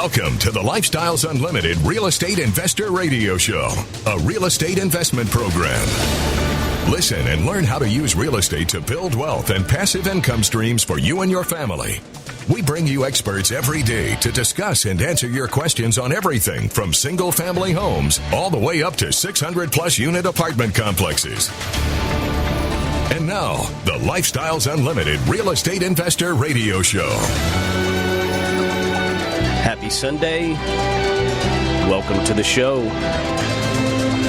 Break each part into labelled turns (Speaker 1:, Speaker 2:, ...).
Speaker 1: Welcome to the Lifestyles Unlimited Real Estate Investor Radio Show, a real estate investment program. Listen and learn how to use real estate to build wealth and passive income streams for you and your family. We bring you experts every day to discuss and answer your questions on everything from single-family homes all the way up to 600-plus unit apartment complexes. And now, the Lifestyles Unlimited Real Estate Investor Radio Show.
Speaker 2: Happy Sunday. Welcome to the show.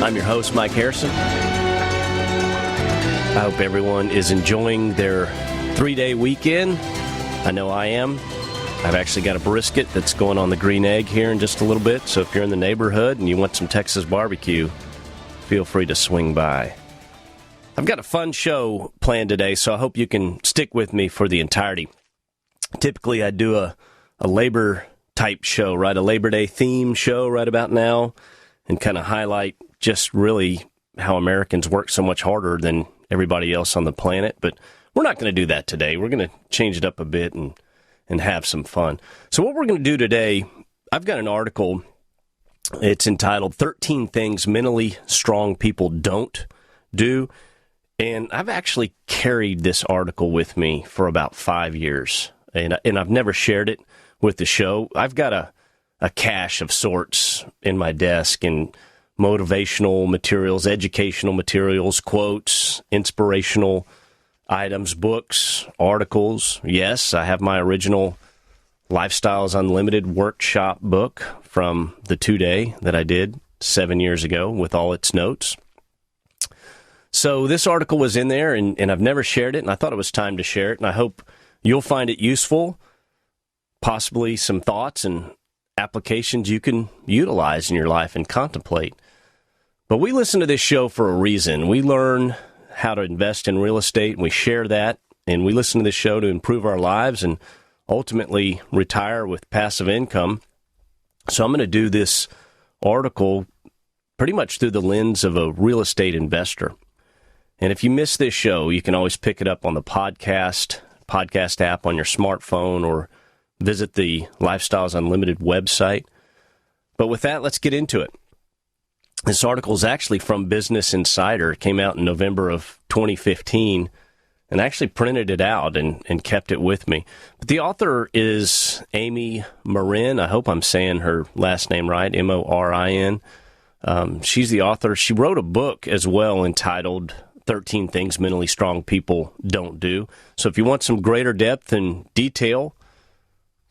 Speaker 2: I'm your host, Mike Harrison. I hope everyone is enjoying their 3-day weekend. I know I am. I've actually got a brisket that's going on the green egg here in just a little bit. So if you're in the neighborhood and you want some Texas barbecue, feel free to swing by. I've got a fun show planned today, so I hope you can stick with me for the entirety. Typically, I do a labor type show, right? A Labor Day theme show right about now, and kind of highlight just really how Americans work so much harder than everybody else on the planet. But we're not going to do that today. We're going to change it up a bit and have some fun. So what we're going to do today, I've got an article. It's entitled 13 Things Mentally Strong People Don't Do. And I've actually carried this article with me for about 5 years, and I've never shared it with the show. I've got a cache of sorts in my desk, and motivational materials, educational materials, quotes, inspirational items, books, articles. Yes, I have my original Lifestyles Unlimited workshop book from the 2-day that I did 7 years ago with all its notes. So this article was in there, and I've never shared it, and I thought it was time to share it, and I hope you'll find it useful, possibly some thoughts and applications you can utilize in your life and contemplate. But we listen to this show for a reason. We learn how to invest in real estate, and we share that, and we listen to this show to improve our lives and ultimately retire with passive income. So I'm going to do this article pretty much through the lens of a real estate investor. And if you miss this show, you can always pick it up on the podcast app on your smartphone, or visit the Lifestyles Unlimited website. But with that, let's get into it. This article is actually from Business Insider. It came out in November of 2015, and I actually printed it out and kept it with me. But the author is Amy Morin. I hope I'm saying her last name right, Morin. She's the author. She wrote a book as well entitled 13 Things Mentally Strong People Don't Do. So if you want some greater depth and detail,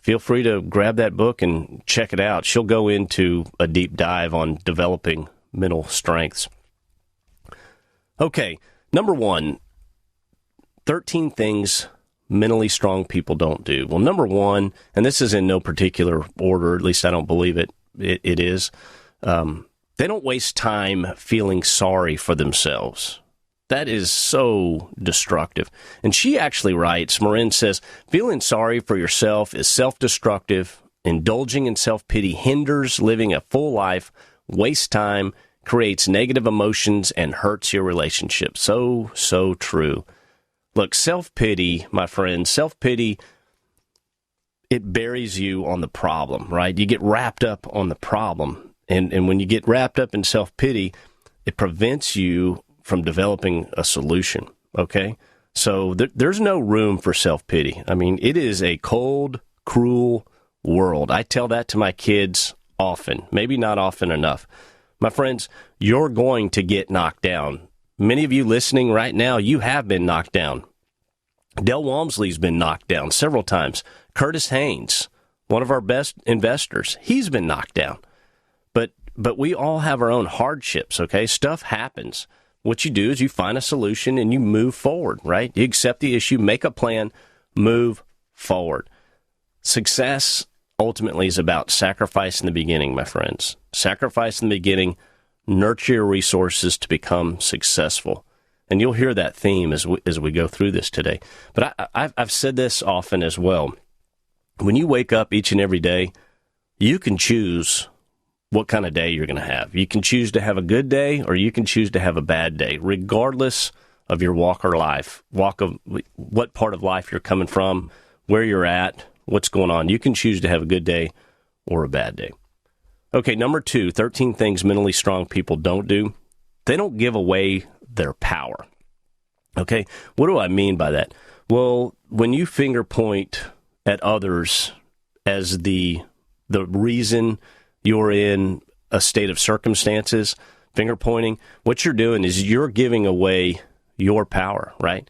Speaker 2: feel free to grab that book and check it out. She'll go into a deep dive on developing mental strengths. Okay, number one, 13 things mentally strong people don't do. Well, number one, and this is in no particular order, at least I don't believe it is, they don't waste time feeling sorry for themselves. That is so destructive. And she actually writes, Marin says, feeling sorry for yourself is self-destructive. Indulging in self-pity hinders living a full life, wastes time, creates negative emotions, and hurts your relationship. So true. Look, self-pity, my friend, self-pity, it buries you on the problem, right? You get wrapped up on the problem. And when you get wrapped up in self-pity, it prevents you from developing a solution, okay? So there's no room for self-pity. I mean, it is a cold, cruel world. I tell that to my kids often, maybe not often enough. My friends, you're going to get knocked down. Many of you listening right now, you have been knocked down. Del Walmsley's been knocked down several times. Curtis Haynes, one of our best investors, he's been knocked down. But we all have our own hardships, okay? Stuff happens. What you do is you find a solution and you move forward, right? You accept the issue, make a plan, move forward. Success ultimately is about sacrifice in the beginning, my friends. Sacrifice in the beginning, nurture your resources to become successful. And you'll hear that theme as we go through this today. But I've said this often as well. When you wake up each and every day, you can choose what kind of day you're going to have. You can choose to have a good day, or you can choose to have a bad day, regardless of your walk of what part of life you're coming from, where you're at, what's going on. You can choose to have a good day or a bad day. Okay, number 2, 13 things mentally strong people don't do. They don't give away their power. Okay, what do I mean by that? Well, when you finger point at others as the reason you're in a state of circumstances, finger pointing, what you're doing is you're giving away your power, right?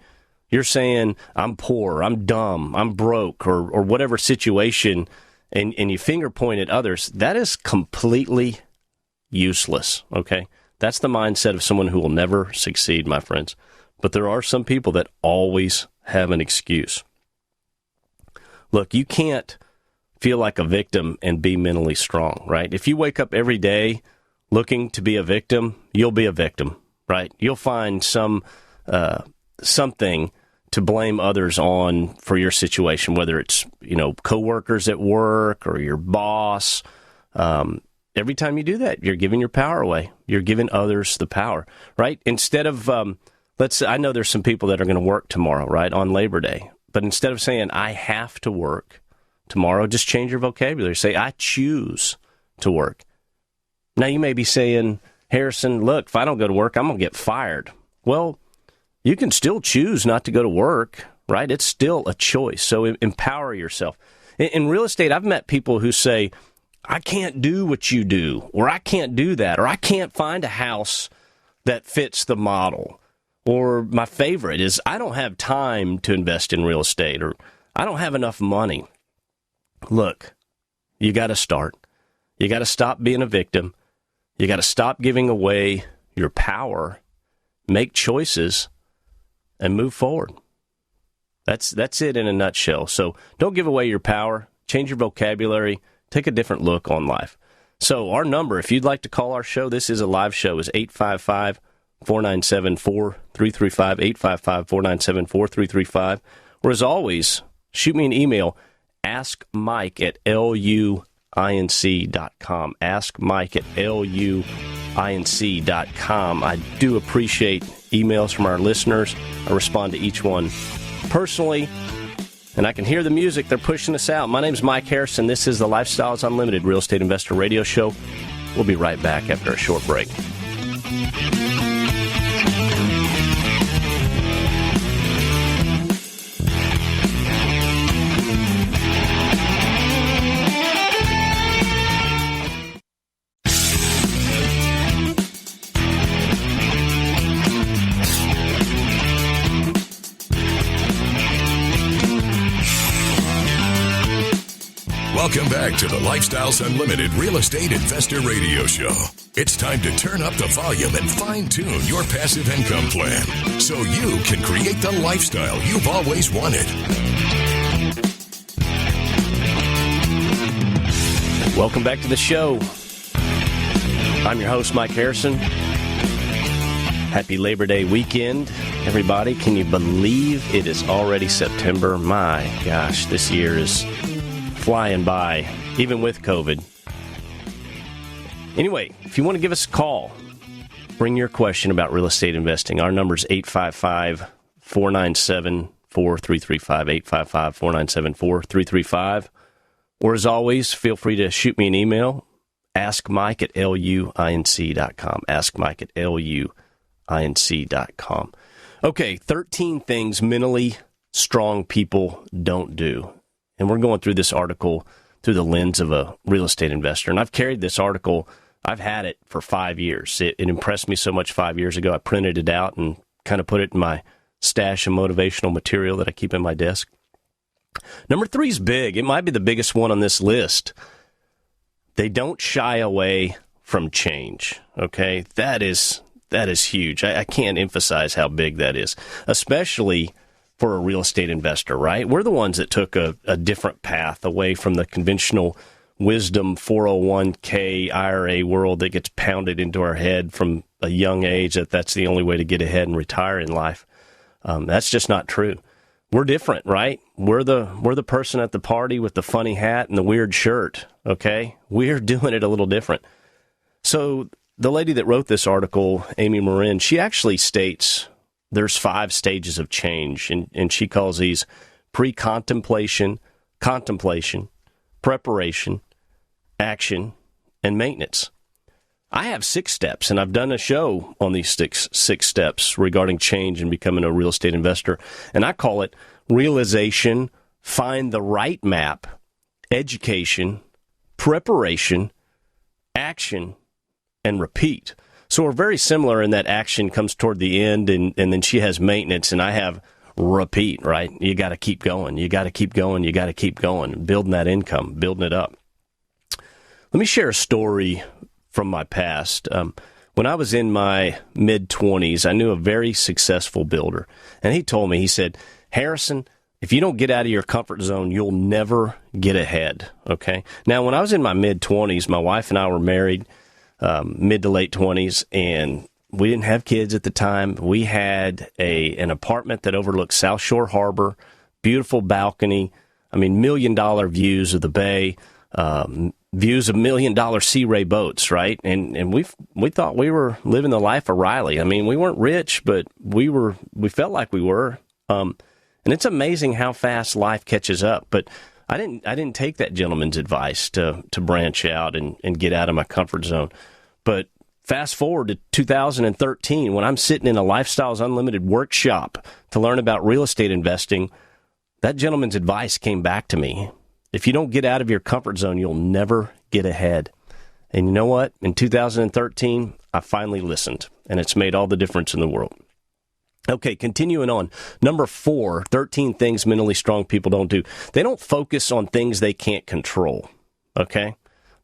Speaker 2: You're saying, I'm poor, I'm dumb, I'm broke, or whatever situation, and you finger point at others. That is completely useless, okay? That's the mindset of someone who will never succeed, my friends. But there are some people that always have an excuse. Look, you can't feel like a victim and be mentally strong, right? If you wake up every day looking to be a victim, you'll be a victim, right? You'll find something to blame others on for your situation, whether it's, coworkers at work or your boss. Every time you do that, you're giving your power away. You're giving others the power, right? Instead of, I know there's some people that are going to work tomorrow, right, on Labor Day. But instead of saying, I have to work tomorrow, just change your vocabulary. Say, I choose to work. Now, you may be saying, Harrison, look, if I don't go to work, I'm going to get fired. Well, you can still choose not to go to work, right? It's still a choice. So empower yourself. In real estate, I've met people who say, I can't do what you do, or I can't do that, or I can't find a house that fits the model. Or my favorite is, I don't have time to invest in real estate, or I don't have enough money. Look, you got to start. You got to stop being a victim. You got to stop giving away your power, make choices, and move forward. That's it in a nutshell. So don't give away your power. Change your vocabulary. Take a different look on life. So our number, if you'd like to call our show, this is a live show, is 855-497-4335, 855-497-4335. Or as always, shoot me an email, askmike@luinc.com, askmike@luinc.com. I do appreciate emails from our listeners. I respond to each one personally, and I can hear the music. They're pushing us out. My name's Mike Harrison. This is the Lifestyles Unlimited Real Estate Investor Radio Show. We'll be right back after a short break.
Speaker 1: Welcome back to the Lifestyles Unlimited Real Estate Investor Radio Show. It's time to turn up the volume and fine-tune your passive income plan so you can create the lifestyle you've always wanted.
Speaker 2: Welcome back to the show. I'm your host, Mike Harrison. Happy Labor Day weekend, everybody. Can you believe it is already September? My gosh, this year is flying by, even with COVID. Anyway, if you want to give us a call, bring your question about real estate investing. Our number is 855-497-4335, 855-497-4335. Or as always, feel free to shoot me an email, askmike@luinc.com, askmike@luinc.com. Okay, 13 things mentally strong people don't do. And we're going through this article through the lens of a real estate investor. And I've carried this article, I've had it for 5 years. It impressed me so much 5 years ago, I printed it out and kind of put it in my stash of motivational material that I keep in my desk. Number 3 is big. It might be the biggest one on this list. They don't shy away from change. Okay, that is huge. I can't emphasize how big that is, especially for a real estate investor, right? We're the ones that took a different path away from the conventional wisdom 401k IRA world that gets pounded into our head from a young age that's the only way to get ahead and retire in life. That's just not true. We're different, right? We're the person at the party with the funny hat and the weird shirt, okay? We're doing it a little different. So the lady that wrote this article, Amy Morin, she actually states there's 5 stages of change, and she calls these pre-contemplation, contemplation, preparation, action, and maintenance. I have 6 steps, and I've done a show on these six steps regarding change and becoming a real estate investor. And I call it realization, find the right map, education, preparation, action, and repeat. So we're very similar in that action comes toward the end, and then she has maintenance, and I have repeat, right? You got to keep going. You got to keep going. You got to keep going, building that income, building it up. Let me share a story from my past. When I was in my mid-20s, I knew a very successful builder. And he told me, he said, Harrison, if you don't get out of your comfort zone, you'll never get ahead, okay? Now, when I was in my mid-20s, my wife and I were married, mid to late 20s, and we didn't have kids at the time. We had an apartment that overlooked South Shore Harbor, beautiful balcony, $1 million views of the bay, views of $1 million Sea Ray boats, right? And we thought we were living the life of Riley. We weren't rich, but we felt like we were. And it's amazing how fast life catches up. But I didn't take that gentleman's advice to branch out and get out of my comfort zone. But fast forward to 2013, when I'm sitting in a Lifestyles Unlimited workshop to learn about real estate investing, that gentleman's advice came back to me. If you don't get out of your comfort zone, you'll never get ahead. And you know what? In 2013, I finally listened, and it's made all the difference in the world. Okay, continuing on. Number 4, 13 things mentally strong people don't do. They don't focus on things they can't control, okay?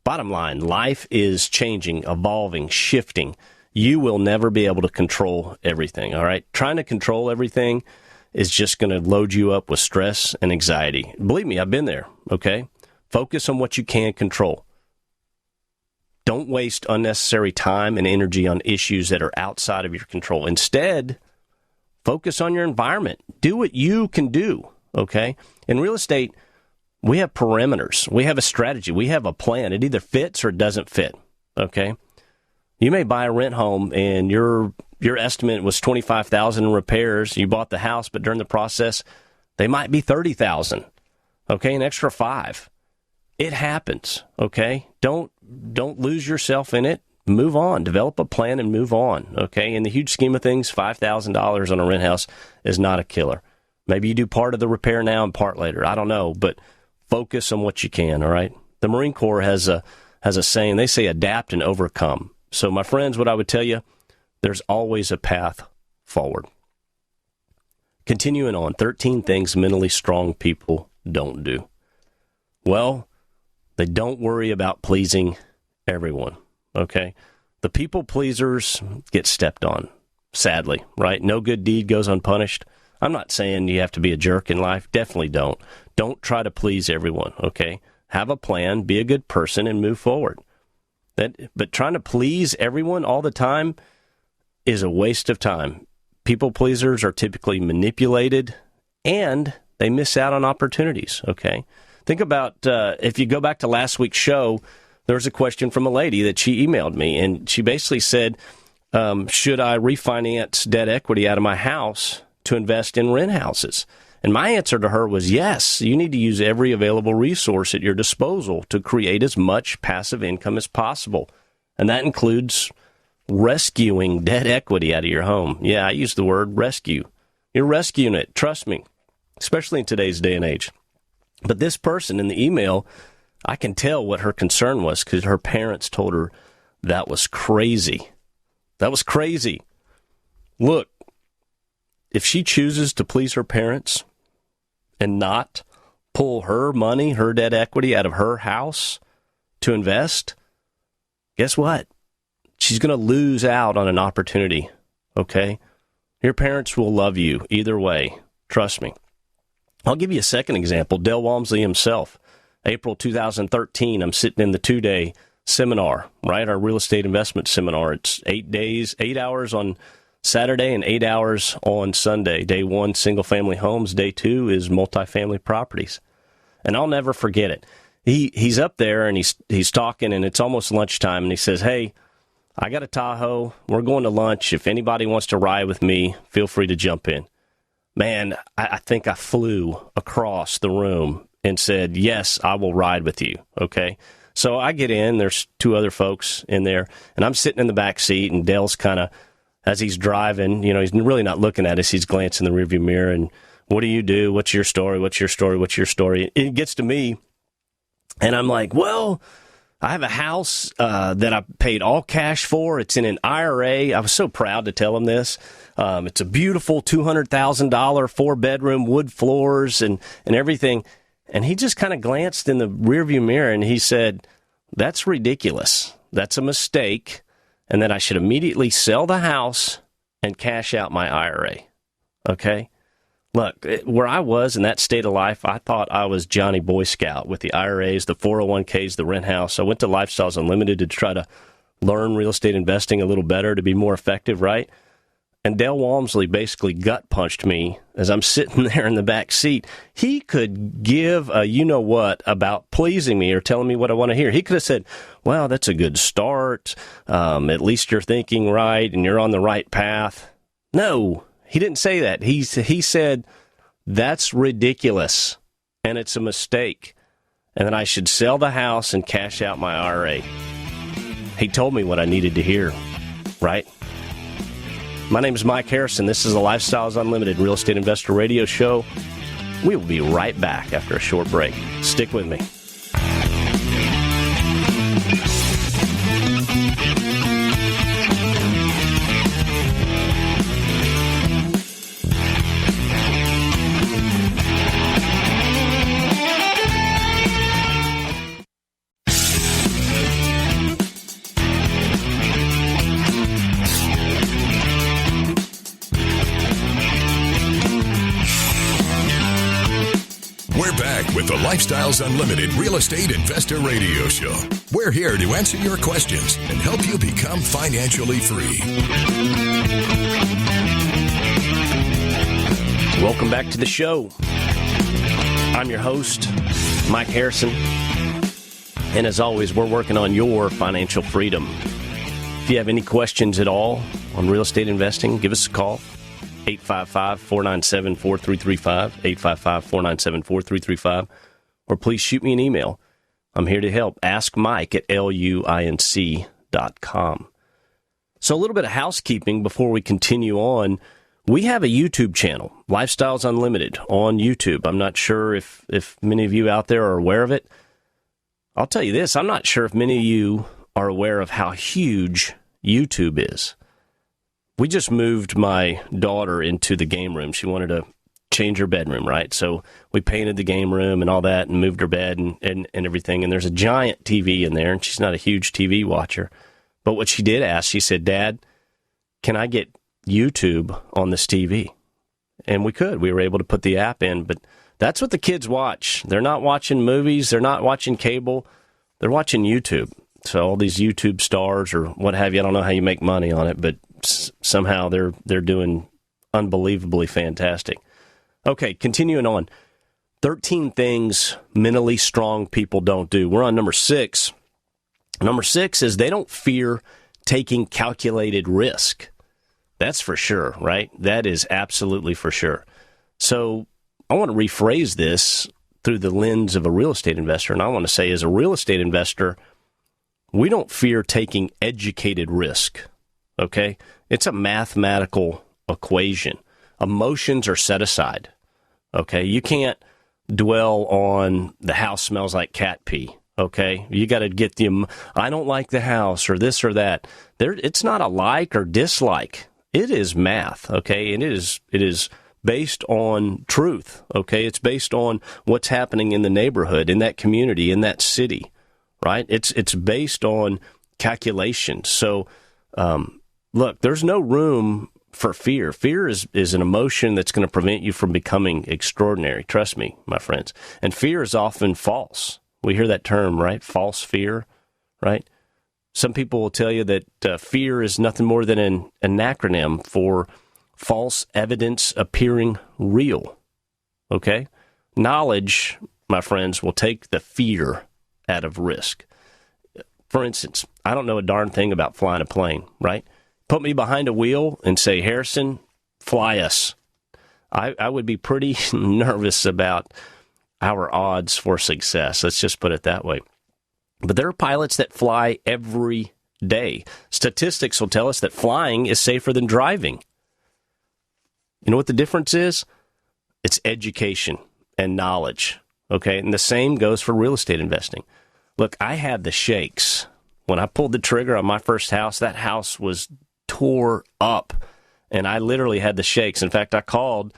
Speaker 2: Bottom line, life is changing, evolving, shifting. You will never be able to control everything, all right? Trying to control everything is just going to load you up with stress and anxiety. Believe me, I've been there, okay? Focus on what you can control. Don't waste unnecessary time and energy on issues that are outside of your control. Instead, focus on your environment. Do what you can do, okay? In real estate, we have perimeters. We have a strategy. We have a plan. It either fits or it doesn't fit, okay? You may buy a rent home and your estimate was $25,000 in repairs. You bought the house, but during the process, they might be $30,000, okay? An extra $5,000. It happens, okay? Don't lose yourself in it. Move on. Develop a plan and move on, okay? In the huge scheme of things, $5,000 on a rent house is not a killer. Maybe you do part of the repair now and part later. I don't know, but focus on what you can, all right? The Marine Corps has a saying. They say adapt and overcome. So, my friends, what I would tell you, there's always a path forward. Continuing on, 13 things mentally strong people don't do. Well, they don't worry about pleasing everyone, okay? The people pleasers get stepped on, sadly, right? No good deed goes unpunished. I'm not saying you have to be a jerk in life. Definitely don't. Don't try to please everyone, okay? Have a plan, be a good person, and move forward. But trying to please everyone all the time is a waste of time. People pleasers are typically manipulated, and they miss out on opportunities, okay? Think about, if you go back to last week's show, there was a question from a lady that she emailed me, and she basically said, should I refinance debt equity out of my house to invest in rent houses? And my answer to her was yes. You need to use every available resource at your disposal to create as much passive income as possible. And that includes rescuing debt equity out of your home. Yeah, I use the word rescue. You're rescuing it. Trust me, especially in today's day and age. But this person in the email, I can tell what her concern was because her parents told her that was crazy. That was crazy. Look, if she chooses to please her parents and not pull her money, her debt equity out of her house to invest, guess what? She's going to lose out on an opportunity, okay? Your parents will love you either way. Trust me. I'll give you a second example. Dale Walmsley himself. April 2013, I'm sitting in the 2-day seminar, right? Our real estate investment seminar. It's 8 days, 8 hours on Saturday and 8 hours on Sunday. Day 1, single-family homes. Day 2 is multifamily properties. And I'll never forget it. He's up there, and he's talking, and it's almost lunchtime, and he says, hey, I got a Tahoe. We're going to lunch. If anybody wants to ride with me, feel free to jump in. Man, I think I flew across the room and said, yes, I will ride with you, okay? So I get in, there's two other folks in there, and I'm sitting in the back seat, and Dale's kind of, as he's driving, he's really not looking at us. He's glancing in the rearview mirror, and what do you do? What's your story? What's your story? What's your story? It gets to me, and I'm like, well, I have a house that I paid all cash for. It's in an IRA. I was so proud to tell him this. It's a beautiful $200,000, 4-bedroom, wood floors and everything. And he just kind of glanced in the rearview mirror and he said, that's ridiculous. That's a mistake. And that I should immediately sell the house and cash out my IRA. Okay? Look, where I was in that state of life, I thought I was Johnny Boy Scout with the IRAs, the 401ks, the rent house. I went to Lifestyles Unlimited to try to learn real estate investing a little better, to be more effective, right? And Dale Walmsley basically gut punched me as I'm sitting there in the back seat. He could give a you-know-what about pleasing me or telling me what I want to hear. He could have said, well, that's a good start. At least you're thinking right and you're on the right path. No. He didn't say that. He said, that's ridiculous, and it's a mistake, and that I should sell the house and cash out my IRA. He told me what I needed to hear, right? My name is Mike Harrison. This is the Lifestyles Unlimited Real Estate Investor Radio Show. We will be right back after a short break. Stick with me.
Speaker 1: With the Lifestyles Unlimited Real Estate Investor Radio Show. We're here to answer your questions and help you become financially free.
Speaker 2: Welcome back to the show. I'm your host, Mike Harrison. And as always, we're working on your financial freedom. If you have any questions at all on real estate investing, give us a call. 855-497-4335, 855-497-4335, or please shoot me an email. I'm here to help. Ask Mike at luinc.com. So a little bit of housekeeping before we continue on. We have a YouTube channel, Lifestyles Unlimited, on YouTube. I'm not sure if many of you out there are aware of it. I'll tell you this, I'm not sure if many of you are aware of how huge YouTube is. We just moved my daughter into the game room. She wanted to change her bedroom, right? So we painted the game room and all that and moved her bed and everything. And there's a giant TV in there, and she's not a huge TV watcher. But what she did ask, she said, Dad, can I get YouTube on this TV? And we could. We were able to put the app in. But that's what the kids watch. They're not watching movies. They're not watching cable. They're watching YouTube. So all these YouTube stars or what have you, I don't know how you make money on it, but somehow they're doing unbelievably fantastic. Okay, continuing on. 13 things mentally strong people don't do. We're on number 6. Number 6 is they don't fear taking calculated risk. That's for sure, right? That is absolutely for sure. So I want to rephrase this through the lens of a real estate investor, and I want to say as a real estate investor, we don't fear taking educated risk. Okay? It's a mathematical equation. Emotions are set aside. Okay? You can't dwell on the house smells like cat pee. Okay? You got to get I don't like the house or this or that. It's not a like or dislike. It is math. Okay? And it is based on truth. Okay? It's based on what's happening in the neighborhood, in that community, in that city. Right? It's based on calculations. So, look, there's no room for fear. Fear is an emotion that's going to prevent you from becoming extraordinary. Trust me, my friends. And fear is often false. We hear that term, right? False fear, right? Some people will tell you that fear is nothing more than an acronym for false evidence appearing real. Okay? Knowledge, my friends, will take the fear out of risk. For instance, I don't know a darn thing about flying a plane, right? Put me behind a wheel and say, Harrison, fly us. I would be pretty nervous about our odds for success. Let's just put it that way. But there are pilots that fly every day. Statistics will tell us that flying is safer than driving. You know what the difference is? It's education and knowledge. Okay, and the same goes for real estate investing. Look, I had the shakes. When I pulled the trigger on my first house, that house was tore up, and I literally had the shakes. In fact, I called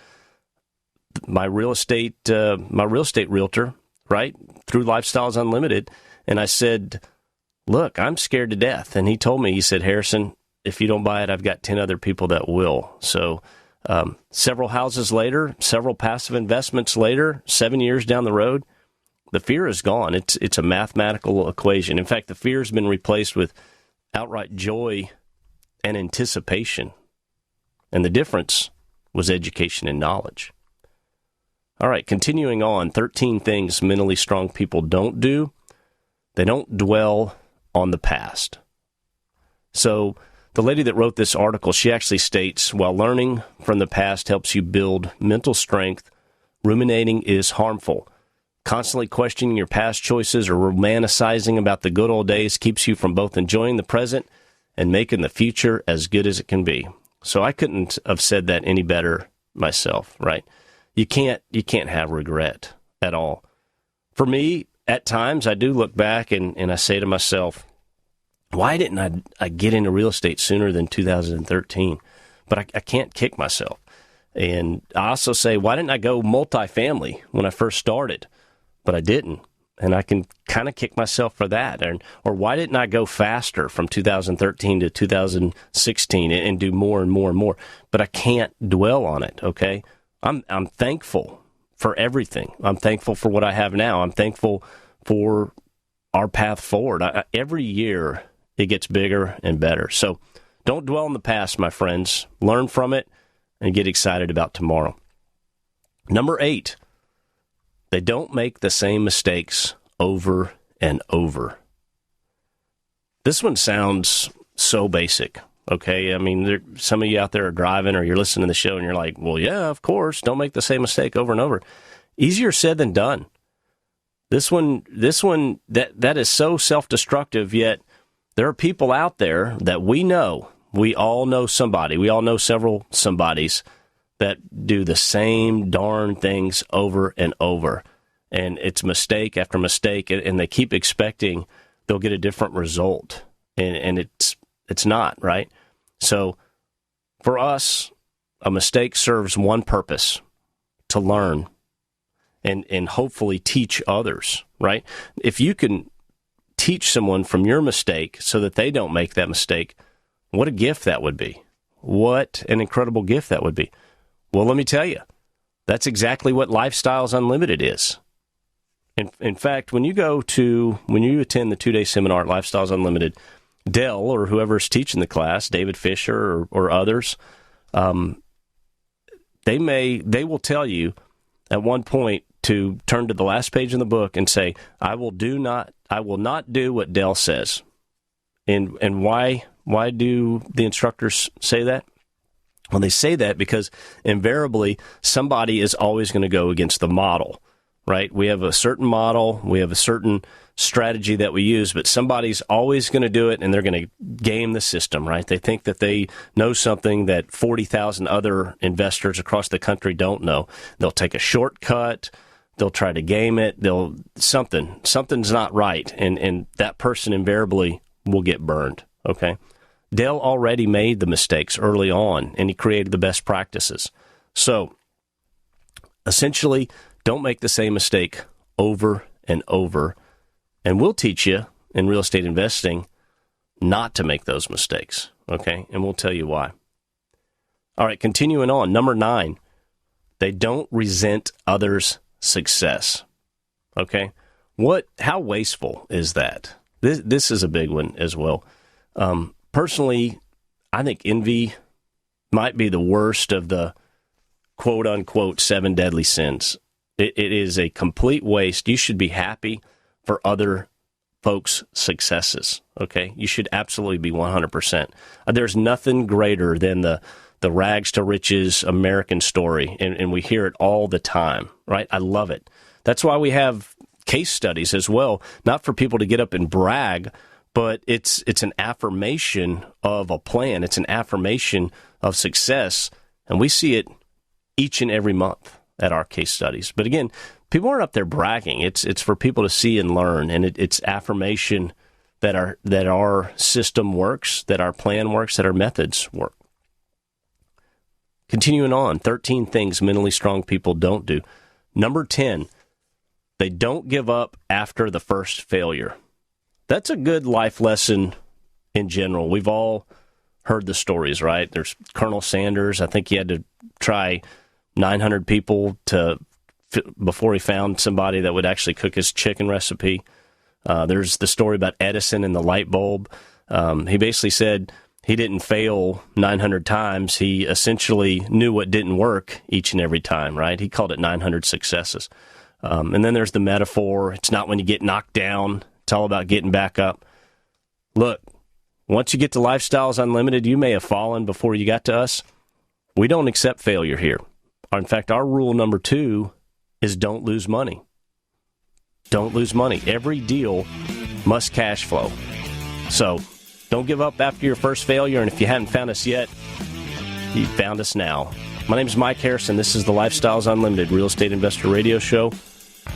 Speaker 2: my real estate realtor, right, through Lifestyles Unlimited, and I said, look, I'm scared to death. And he told me, he said, Harrison, if you don't buy it, I've got 10 other people that will. So several houses later, several passive investments later, 7 years down the road, the fear is gone. It's a mathematical equation. In fact, the fear has been replaced with outright joy and anticipation. And the difference was education and knowledge. All right, continuing on, 13 things mentally strong people don't do. They don't dwell on the past. So the lady that wrote this article, she actually states, while learning from the past helps you build mental strength, ruminating is harmful. Constantly questioning your past choices or romanticizing about the good old days keeps you from both enjoying the present and making the future as good as it can be. So I couldn't have said that any better myself, right? You can't have regret at all. For me, at times, I do look back and I say to myself, why didn't I get into real estate sooner than 2013? But I can't kick myself. And I also say, why didn't I go multifamily when I first started? But I didn't. And I can kind of kick myself for that. Or why didn't I go faster from 2013 to 2016 and do more and more and more? But I can't dwell on it, okay? I'm thankful for everything. I'm thankful for what I have now. I'm thankful for our path forward. Every year, it gets bigger and better. So don't dwell on the past, my friends. Learn from it and get excited about tomorrow. Number 8, they don't make the same mistakes over and over. This one sounds so basic. Okay, I mean, some of you out there are driving or you're listening to the show and you're like, well, yeah, of course, don't make the same mistake over and over. Easier said than done. This one, that is so self-destructive, yet there are people out there that we know. We all know somebody. We all know several somebodies that do the same darn things over and over. And it's mistake after mistake, and they keep expecting they'll get a different result. And it's not, right? So for us, a mistake serves one purpose: to learn and hopefully teach others, right? If you can teach someone from your mistake so that they don't make that mistake, what a gift that would be. What an incredible gift that would be. Well, let me tell you, that's exactly what Lifestyles Unlimited is. In fact, when you attend the 2-day seminar at Lifestyles Unlimited, Dell or whoever's teaching the class, David Fisher or others, they will tell you at one point to turn to the last page in the book and say, I will not do what Dell says. And why do the instructors say that? Well, they say that because invariably somebody is always going to go against the model, right? We have a certain model, we have a certain strategy that we use, but somebody's always going to do it and they're going to game the system, right? They think that they know something that 40,000 other investors across the country don't know. They'll take a shortcut, they'll try to game it, something's not right, and that person invariably will get burned, okay? Dell already made the mistakes early on, and he created the best practices. So, essentially, don't make the same mistake over and over. And we'll teach you in real estate investing not to make those mistakes, okay? And we'll tell you why. All right, continuing on. Number 9, they don't resent others' success, okay? How wasteful is that? This is a big one as well. Personally, I think envy might be the worst of the quote-unquote 7 deadly sins. It is a complete waste. You should be happy for other folks' successes, okay? You should absolutely be 100%. There's nothing greater than the rags to riches American story, and we hear it all the time, right? I love it. That's why we have case studies as well, not for people to get up and brag, but it's an affirmation of a plan. It's an affirmation of success, and we see it each and every month at our case studies. But again, people aren't up there bragging. It's for people to see and learn, and it's affirmation that our system works, that our plan works, that our methods work. Continuing on, 13 things mentally strong people don't do. Number 10, they don't give up after the first failure. That's a good life lesson in general. We've all heard the stories, right? There's Colonel Sanders. I think he had to try 900 people before he found somebody that would actually cook his chicken recipe. There's the story about Edison and the light bulb. He basically said he didn't fail 900 times. He essentially knew what didn't work each and every time, right? He called it 900 successes. And then there's the metaphor. It's not when you get knocked down. It's all about getting back up. Look, once you get to Lifestyles Unlimited, you may have fallen before you got to us. We don't accept failure here. In fact, our rule number 2 is don't lose money. Don't lose money. Every deal must cash flow. So don't give up after your first failure. And if you haven't found us yet, you found us now. My name is Mike Harrison. This is the Lifestyles Unlimited Real Estate Investor Radio Show.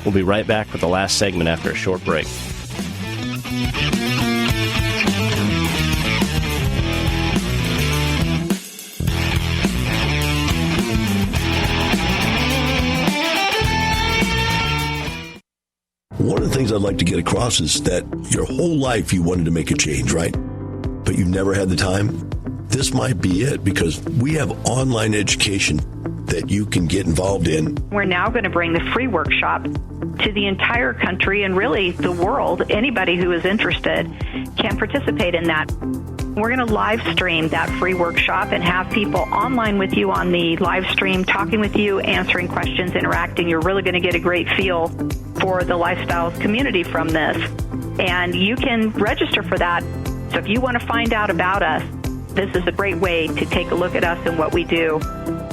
Speaker 2: We'll be right back with the last segment after a short break.
Speaker 3: One of the things I'd like to get across is that your whole life you wanted to make a change, right? But you've never had the time. This might be it, because we have online education that you can get involved in.
Speaker 4: We're now going to bring the free workshop to the entire country and really the world. Anybody who is interested can participate in that. We're going to live stream that free workshop and have people online with you on the live stream, talking with you, answering questions, interacting. You're really going to get a great feel for the Lifestyles community from this. And you can register for that. So if you want to find out about us, this is a great way to take a look at us and what we do.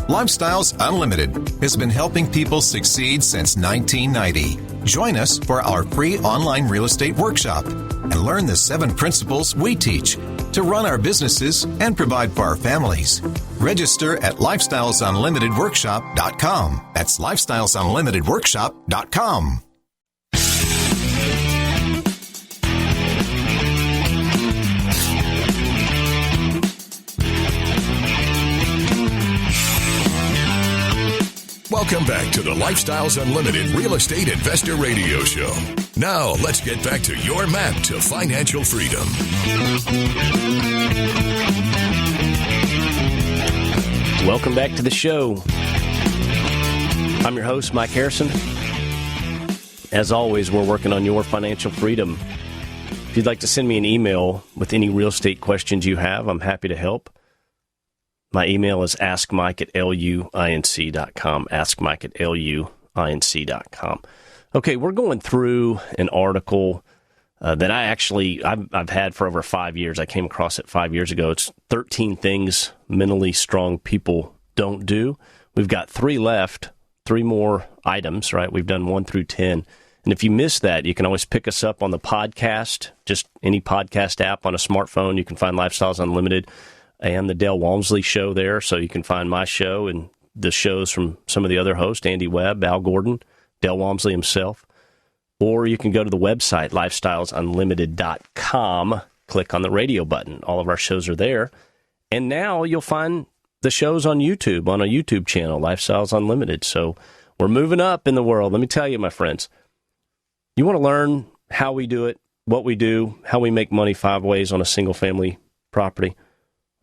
Speaker 5: Lifestyles Unlimited has been helping people succeed since 1990. Join us for our free online real estate workshop and learn the 7 principles we teach to run our businesses and provide for our families. Register at lifestylesunlimitedworkshop.com. That's lifestylesunlimitedworkshop.com.
Speaker 1: Welcome back to the Lifestyles Unlimited Real Estate Investor Radio Show. Now, let's get back to your map to financial freedom.
Speaker 2: Welcome back to the show. I'm your host, Mike Harrison. As always, we're working on your financial freedom. If you'd like to send me an email with any real estate questions you have, I'm happy to help. My email is askmike@luinc.com, askmike@luinc.com. Okay, we're going through an article that I've had for over 5 years. I came across it 5 years ago. It's 13 things mentally strong people don't do. We've got 3 left, 3 more items, right? We've done 1 through 10. And if you missed that, you can always pick us up on the podcast, just any podcast app on a smartphone. You can find Lifestyles Unlimited and the Dale Walmsley Show there, so you can find my show and the shows from some of the other hosts, Andy Webb, Al Gordon, Dale Walmsley himself. Or you can go to the website, lifestylesunlimited.com, click on the radio button. All of our shows are there. And now you'll find the shows on YouTube, on a YouTube channel, Lifestyles Unlimited. So we're moving up in the world. Let me tell you, my friends, you want to learn how we do it, what we do, how we make money 5 ways on a single-family property.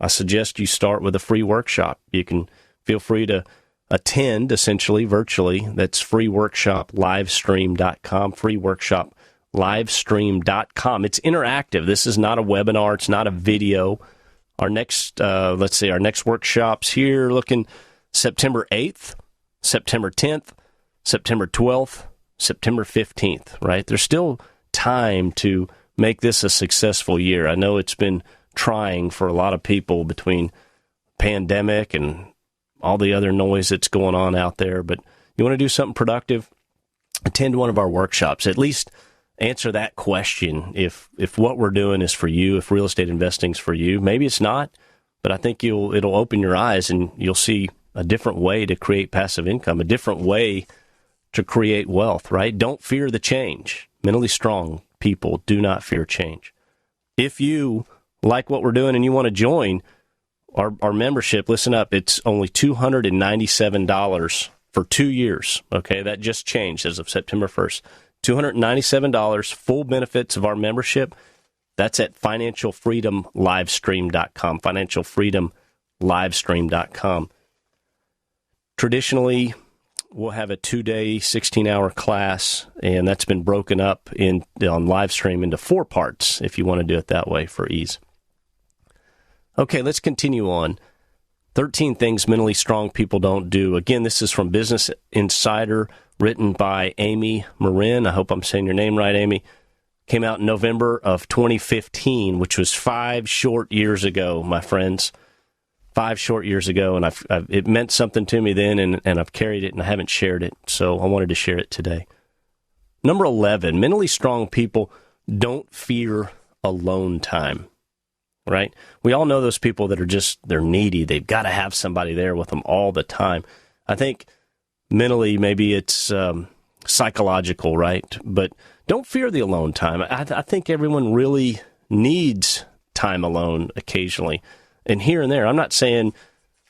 Speaker 2: I suggest you start with a free workshop. You can feel free to attend, essentially, virtually. That's freeworkshoplivestream.com, freeworkshoplivestream.com. It's interactive. This is not a webinar. It's not a video. Our next, our next workshops here, looking September 8th, September 10th, September 12th, September 15th, right? There's still time to make this a successful year. I know it's been trying for a lot of people between pandemic and all the other noise that's going on out there, but you want to do something productive, attend one of our workshops. At least answer that question. If what we're doing is for you, if real estate investing is for you, maybe it's not, but I think it'll open your eyes and you'll see a different way to create passive income, a different way to create wealth, right? Don't fear the change. Mentally strong people do not fear change. If you like what we're doing and you want to join our membership, listen up, it's only $297 for 2 years. Okay, that just changed as of September 1st. $297, full benefits of our membership. That's at financialfreedomlivestream.com, financialfreedomlivestream.com. Traditionally, we'll have a 2-day, 16-hour class, and that's been broken up on Livestream into 4 parts, if you want to do it that way for ease. Okay, let's continue on. 13 things mentally strong people don't do. Again, this is from Business Insider, written by Amy Marin. I hope I'm saying your name right, Amy. Came out in November of 2015, which was 5 short years ago, my friends. 5 short years ago, and it meant something to me then, and I've carried it, and I haven't shared it, so I wanted to share it today. Number 11, mentally strong people don't fear alone time, right? We all know those people that are they're needy. They've got to have somebody there with them all the time. I think mentally, maybe it's psychological, right? But don't fear the alone time. I think everyone really needs time alone occasionally. And here and there, I'm not saying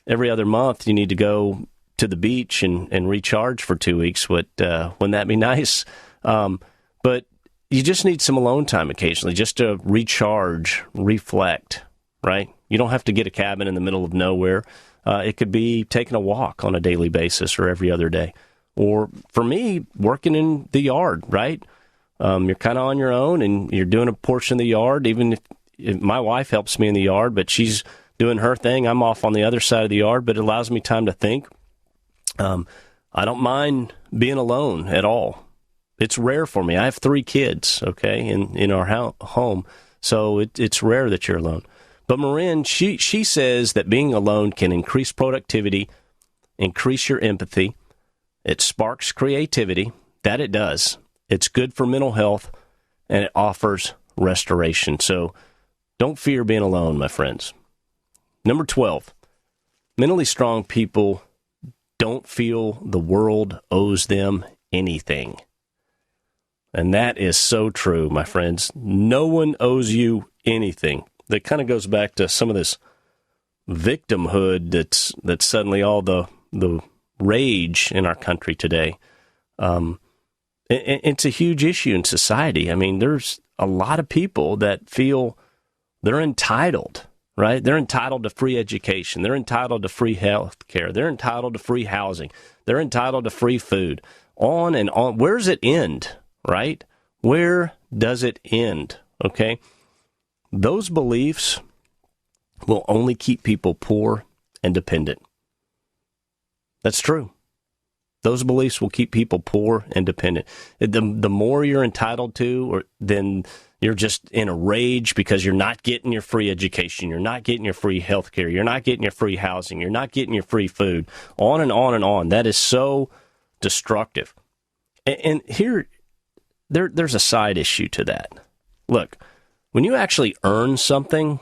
Speaker 2: every other month you need to go to the beach and recharge for 2 weeks. Wouldn't that be nice? But you just need some alone time occasionally just to recharge, reflect, right? You don't have to get a cabin in the middle of nowhere. It could be taking a walk on a daily basis or every other day. Or for me, working in the yard, right? You're kind of on your own and you're doing a portion of the yard. Even if my wife helps me in the yard, but she's doing her thing. I'm off on the other side of the yard, but it allows me time to think. I don't mind being alone at all. It's rare for me. I have 3 kids, okay, in our home, so it's rare that you're alone. But Marin, she says that being alone can increase productivity, increase your empathy. It sparks creativity. That it does. It's good for mental health, and it offers restoration. So don't fear being alone, my friends. Number 12, mentally strong people don't feel the world owes them anything. And that is so true, my friends. No one owes you anything. That kind of goes back to some of this victimhood that's suddenly all the rage in our country today. It's a huge issue in society. I mean, there's a lot of people that feel they're entitled, right? They're entitled to free education. They're entitled to free health care. They're entitled to free housing. They're entitled to free food. On and on. Where does it end, right? Where does it end, okay? Those beliefs will only keep people poor and dependent. That's true. Those beliefs will keep people poor and dependent. The more you're entitled to, then you're just in a rage because you're not getting your free education. You're not getting your free health care. You're not getting your free housing. You're not getting your free food. On and on and on. That is so destructive. And here, there's a side issue to that. Look, when you actually earn something,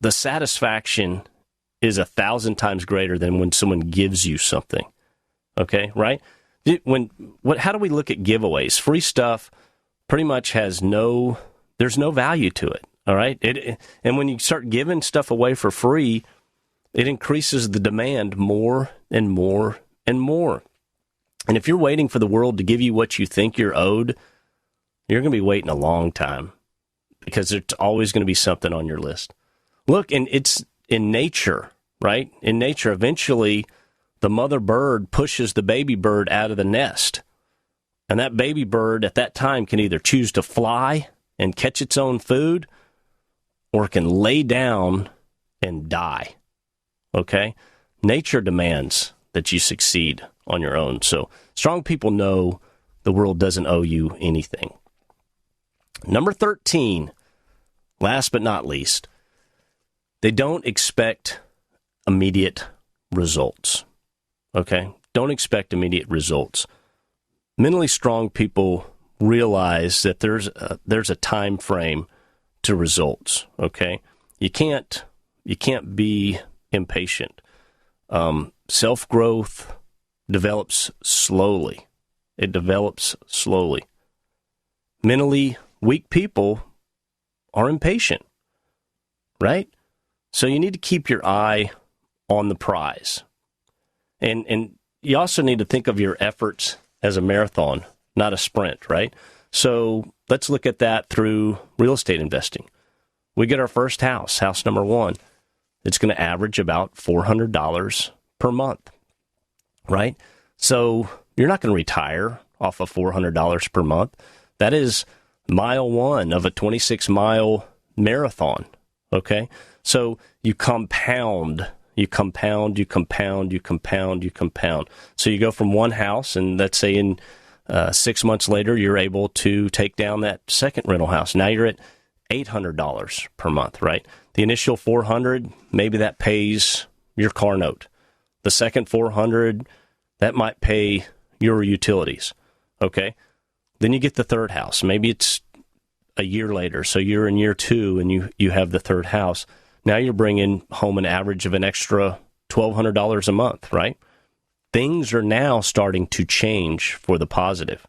Speaker 2: the satisfaction is 1,000 times greater than when someone gives you something. Okay, right? How do we look at giveaways? Free stuff pretty much there's no value to it, all right? And when you start giving stuff away for free, it increases the demand more and more and more. And if you're waiting for the world to give you what you think you're owed, you're going to be waiting a long time because there's always going to be something on your list. Look, and it's in nature, right? In nature, eventually the mother bird pushes the baby bird out of the nest. And that baby bird at that time can either choose to fly and catch its own food or it can lay down and die. Okay? Nature demands that you succeed on your own. So strong people know the world doesn't owe you anything. Number 13, last but not least, they don't expect immediate results. Okay? Don't expect immediate results. mentally strong people realize that there's a time frame to results. Okay, you can't be impatient. Self-growth develops slowly. It develops slowly. Mentally weak people are impatient, right? So you need to keep your eye on the prize. And you also need to think of your efforts as a marathon, not a sprint, right? So let's look at that through real estate investing. We get our first house number 1. It's going to average about $400 per month, right? So you're not going to retire off of $400 per month. That is mile 1 of a 26-mile marathon, okay? So you compound. So you go from one house, and let's say in 6 months later, you're able to take down that second rental house. Now you're at $800 per month, right? The initial $400, maybe that pays your car note. The second $400, that might pay your utilities, okay? Then you get the third house. Maybe it's a year later, so you're in year 2, and you have the third house. Now you're bringing home an average of an extra $1,200 a month, right? Things are now starting to change for the positive.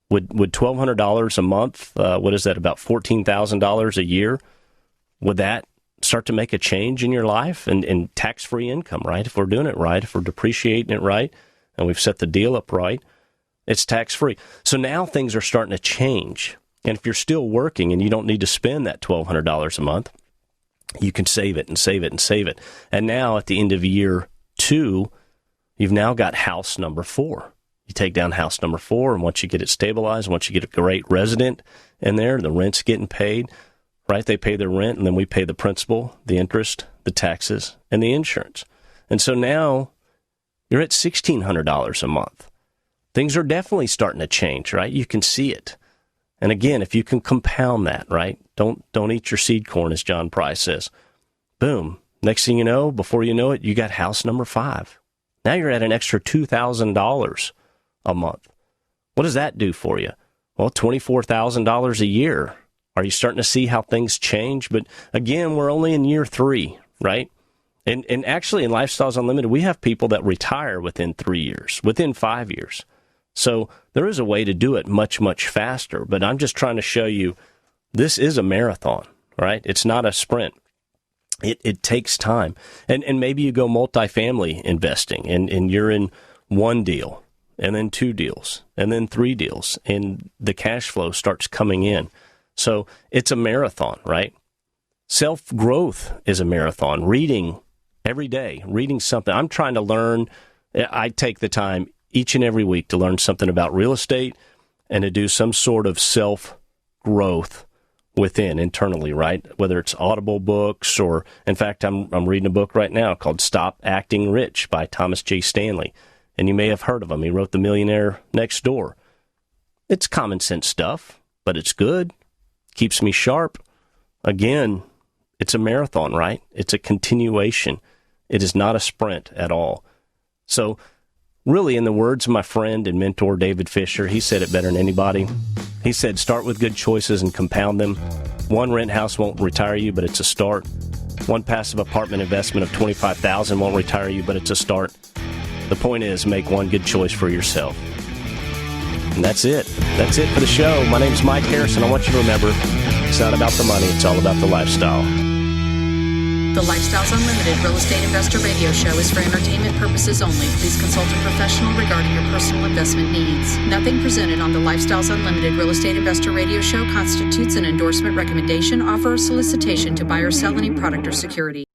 Speaker 2: Would $1,200 a month, what is that, about $14,000 a year? Would that start to make a change in your life? And tax-free income, right? If we're doing it right, if we're depreciating it right, and we've set the deal up right, it's tax-free. So now things are starting to change. And if you're still working and you don't need to spend that $1,200 a month, you can save it and save it and save it. And now at the end of year 2, you've now got house number 4. You take down house number 4, and once you get it stabilized, once you get a great resident in there, the rent's getting paid, right? They pay their rent, and then we pay the principal, the interest, the taxes, and the insurance. And so now you're at $1,600 a month. Things are definitely starting to change, right? You can see it. And again, if you can compound that, right? Don't eat your seed corn, as John Price says. Boom. Next thing you know, before you know it, you got house number 5. Now you're at an extra $2,000 a month. What does that do for you? Well, $24,000 a year. Are you starting to see how things change? But again, we're only in year 3, right? And actually in Lifestyles Unlimited, we have people that retire within 3 years, within 5 years. So there is a way to do it much, much faster. But I'm just trying to show you this is a marathon, right? It's not a sprint. It takes time. And maybe you go multifamily investing, and you're in 1 deal, and then 2 deals, and then 3 deals, and the cash flow starts coming in. So it's a marathon, right? Self-growth is a marathon. Reading every day, reading something. I'm trying to learn. I take the time each and every week to learn something about real estate and to do some sort of self-growth within, internally, right? Whether it's Audible books or, in fact, I'm reading a book right now called Stop Acting Rich by Thomas J. Stanley. And you may have heard of him. He wrote The Millionaire Next Door. It's common sense stuff, but it's good. Keeps me sharp. Again, it's a marathon, right? It's a continuation. It is not a sprint at all. So really, in the words of my friend and mentor, David Fisher, he said it better than anybody. He said, start with good choices and compound them. 1 rent house won't retire you, but it's a start. 1 passive apartment investment of $25,000 won't retire you, but it's a start. The point is, make 1 good choice for yourself. And that's it. That's it for the show. My name is Mike Harrison. I want you to remember, it's not about the money, it's all about the lifestyle.
Speaker 6: The Lifestyles Unlimited Real Estate Investor Radio Show is for entertainment purposes only. Please consult a professional regarding your personal investment needs. Nothing presented on the Lifestyles Unlimited Real Estate Investor Radio Show constitutes an endorsement, recommendation, offer, or solicitation to buy or sell any product or security.